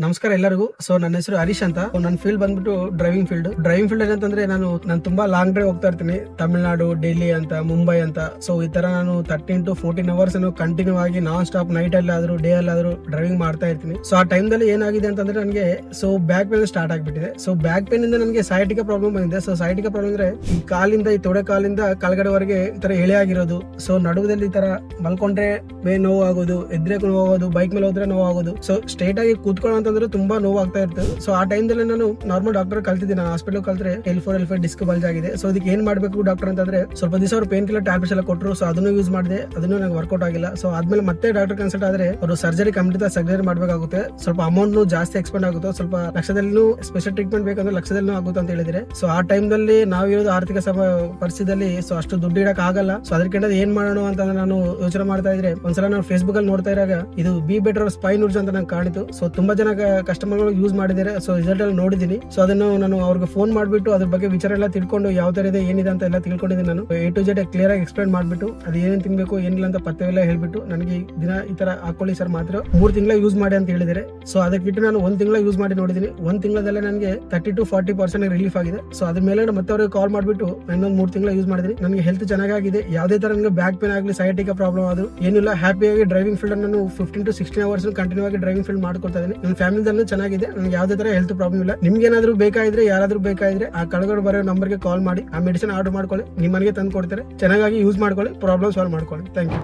ನಮಸ್ಕಾರ ಎಲ್ಲರಿಗೂ. ಸೊ ನನ್ನ ಹೆಸರು ಹರೀಶ್ ಅಂತ. ನನ್ನ ಫೀಲ್ಡ್ ಬಂದ್ಬಿಟ್ಟು ಡ್ರೈವಿಂಗ್ ಫೀಲ್ಡ್ ಏನಂತಂದ್ರೆ ನಾನು ತುಂಬಾ ಲಾಂಗ್ ಡ್ರೈವ್ ಹೋಗ್ತಾ ಇರ್ತೀನಿ. ತಮಿಳ್ನಾಡು, ಡೆಲ್ಲಿ ಅಂತ, ಮುಂಬೈ ಅಂತ. ಸೊ ಈ ತರ ನಾನು 13 to 14 ಅವರ್ಸ್ ಕಂಟಿನ್ಯೂ ಆಗಿ ನಾನ್ ಸ್ಟಾಪ್ ನೈಟ್ ಅಲ್ಲಾದ್ರೂ ಡೇ ಅಲ್ಲಾದ್ರೂ ಡ್ರೈವಿಂಗ್ ಮಾಡ್ತಾ ಇರ್ತೀನಿ. ಸೊ ಆ ಟೈಮ್ ದಲ್ಲಿ ಏನಾಗಿದೆ ಅಂತಂದ್ರೆ ನನಗೆ ಬ್ಯಾಕ್ ಪೇನ್ ಸ್ಟಾರ್ಟ್ ಆಗ್ಬಿಟ್ಟಿದೆ. ಸೊ ಬ್ಯಾಕ್ ಪೇನ್ ಇಂದ ನನಗೆ ಸೈಟಿಕ ಪ್ರಾಬ್ಲಮ್ ಬಂದಿದೆ. ಸೊ ಸೈಟಿಕ ಪ್ರಾಬ್ಲಮ್ ಅಂದ್ರೆ ಈ ತೊಡೆ ಕಾಲಿಂದ ಕೆಳಗಡೆವರೆಗೆ ಈ ತರ ಎಳೆ ಆಗಿರೋದು. ಸೊ ನಡುವದಲ್ಲಿ ಈ ತರ ಮಲ್ಕೊಂಡ್ರೆ ನೋವು ಆಗೋದು, ಎದ್ರೆ ನೋವು ಆಗೋದು, ಬೈಕ್ ಮೇಲೆ ಹೋದ್ರೆ ನೋವು ಆಗೋದು. ಸೊ ಸ್ಟ್ರೇಟ್ ಆಗಿ ಕೂತ್ಕೊಳ್ಳೋ ಅಂತಂದ್ರೆ ತುಂಬಾ ನೋವು ಆಗ್ತಾ ಇರ್ತದೆ. ಸೊ ಆ ಟೈಮ್ ದಲ್ಲಿ ನಾನು ನಾರ್ಮಲ್ ಡಾಕ್ಟರ್ ಕಲ್ತಿದ್ದೀನಿ. ನಾನು ಹಾಸ್ಪಿಟಲ್ ಕಲ್ತ್ರೆ L4 ಡಿಸ್ಕ್ ಬಲ್ಜ್ ಆಗಿದೆ. ಸೊ ಇದಕ್ಕೆ ಏನ್ ಮಾಡ್ಬೇಕು ಡಾಕ್ಟರ್ ಅಂತಂದ್ರೆ ಸ್ವಲ್ಪ ದಿವಸ ಅವ್ರು ಪೇನ್ ಕಿಲ್ಲರ್ ಟ್ಯಾಬ್ಲೆಟ್ಸ್ ಎಲ್ಲ ಕೊಟ್ಟರು. ಸೊ ಅದನ್ನು ಯೂಸ್ ಮಾಡಿದೆ, ಅದನ್ನು ನನಗೆ ವರ್ಕೌಟ್ ಆಗಿಲ್ಲ. ಸೊ ಆದ್ಮೇಲೆ ಮತ್ತೆ ಡಾಕ್ಟರ್ ಕನ್ಸಲ್ಟ್ ಆದ್ರೆ ಅವರು ಸರ್ಜರಿ ಸರ್ಜರಿ ಮಾಡ್ಬೇಕಾಗುತ್ತೆ. ಸ್ವಲ್ಪ ಅಮೌಂಟ್ ಜಾಸ್ತಿ ಎಕ್ಸ್ಪೆಂಡ್ ಆಗುತ್ತೆ. ಸ್ವಲ್ಪ ಲಕ್ಷದಲ್ಲೂ ಸ್ಪೆಷಲ್ ಟ್ರೀಟ್ಮೆಂಟ್ ಬೇಕಂದ್ರೆ ಲಕ್ಷದಲ್ಲೂ ಆಗುತ್ತೆ ಅಂತ ಹೇಳಿದ್ರೆ. ಸೊ ಆ ಟೈಮ್ ದಲ್ಲಿ ನಾವಿರೋದು ಆರ್ಥಿಕ ಪರಿಸ್ಥಿತಿಯಲ್ಲಿ ಸೊ ಅಷ್ಟು ದುಡ್ಡು ಇಡಕ್ ಆಗಲ್ಲ. ಸೊ ಅದಕ್ಕೆ ಏನ್ ಮಾಡೋಣ ಅಂತ ನಾನು ಯೋಚನೆ ಮಾಡ್ತಾ ಇದ್ರೆ ಒಂದ್ಸಲ ನಾನು ಫೇಸ್ಬುಕ್ ಅಲ್ಲಿ ನೋಡ್ತಾ ಇರಾಗ ಇದು ಬಿ ಬೆಟರ್ ಸ್ಪೈನ್ ಊರ್ಜ್ ಅಂತ ನಂಗೆ ಕಾಣಿತು. ಸೊ ತುಂಬಾ ಜನ ಕಸ್ಟಮರ್ ಯೂಸ್ ಮಾಡಿದ್ದಾರೆ. ಸೊ ರಿಸಲ್ಟ್ ಅಲ್ಲಿ ನೋಡಿದೀನಿ. ಸೊ ಅದನ್ನು ನಾನು ಅವ್ರಿಗೆ ಫೋನ್ ಮಾಡ್ಬಿಟ್ಟು ಅದ್ರ ಬಗ್ಗೆ ವಿಚಾರ ಎಲ್ಲ ತಿಳ್ಕೊಂಡು ಯಾವ ತರ ಇದೆ ಏನಿದೆ ಅಂತ ಎಲ್ಲ ತಿಳ್ಕೊಂಡಿದ್ದೀನಿ. ನಾನು A to Z ಕ್ಲಿಯರ್ ಆಗಿ ಎಕ್ಸ್ಪ್ಲೈನ್ ಮಾಡ್ಬಿಟ್ಟು ಅದು ಏನೇನು ತಿನ್ಬೇಕು ಏನಿಲ್ಲ ಅಂತ ಪತ್ತೆಲ್ಲ ಹೇಳ್ಬಿಟ್ಟು ನನಗೆ ದಿನ ಈ ತರ ಹಾಕೊಳ್ಳಿ ಸರ್ ಮಾತ್ರ 3 ತಿಂಗಳ ಯೂಸ್ ಮಾಡಿ ಅಂತ ಹೇಳಿದರೆ. ಸೊ ಅದಕ್ಕೆ ಬಿಟ್ಟು ನಾನು 1 ತಿಂಗಳ ಯೂಸ್ ಮಾಡಿ ನೋಡಿದೀನಿ. 1 ತಿಂಗಳಲ್ಲೇ ನನಗೆ 30 to 40% ರಿಲೀಫ್ ಆಗಿದೆ. ಸೊ ಅದ್ರ ಮೇಲೆ ಮತ್ತೆ ಅವ್ರಿಗೆ ಕಾಲ್ ಮಾಡ್ಬಿಟ್ಟು ಇನ್ನೊಂದು 3 ತಿಂಗಳ ಯೂಸ್ ಮಾಡಿದೀನಿ. ನನಗೆ ಹೆಲ್ತ್ ಚೆನ್ನಾಗಿದೆ. ಯಾವುದೇ ತರ ನನಗೆ ಬ್ಯಾಕ್ ಪೇನ್ ಆಗಲಿ, ಸೈಟಿಕ ಪ್ರಾಬ್ಲಮ್ ಆದ್ರೂ ಏನಿಲ್ಲ, ಹ್ಯಾಪಿಯಾಗಿ ಡ್ರೈವಿಂಗ್ ಫೀಲ್ಡ್ ನಾನು 15 to 16 ಅವರ್ಸ್ ಕಂಟಿನ್ಯೂ ಆಗಿ ಡ್ರೈವಿಂಗ್ ಫೀಲ್ಡ್ ಮಾಡ್ಕೊಳ್ತಾ ಇದ್ದೀನಿ. ನನ್ನ ಫ್ಯಾಮಿಲಿದಲ್ಲೂ ಚೆನ್ನಾಗಿದೆ. ನನಗೆ ಯಾವುದೇ ತರ ಹೆಲ್ತ್ ಪ್ರಾಬ್ಲಮ್ ಇಲ್ಲ. ನಿಮ್ಗೆ ಏನಾದ್ರು ಬೇಕಾದ್ರೆ ಆ ಕೆಳಗಡೆ ಬರೋ ನಂಬರ್ಗೆ ಕಾಲ್ ಮಾಡಿ ಆ ಮೆಡಿಸಿನ್ ಆರ್ಡರ್ ಮಾಡ್ಕೊಳ್ಳಿ. ನಿಮ್ಮ ಮನೆಗೆ ತಂದು ಕೊಡ್ತಾರೆ. ಚೆನ್ನಾಗಿ ಯೂಸ್ ಮಾಡ್ಕೊಳ್ಳಿ, ಪ್ರಾಬ್ಲಮ್ ಸಾಲ್ವ್ ಮಾಡ್ಕೊಳ್ಳಿ. Thank you.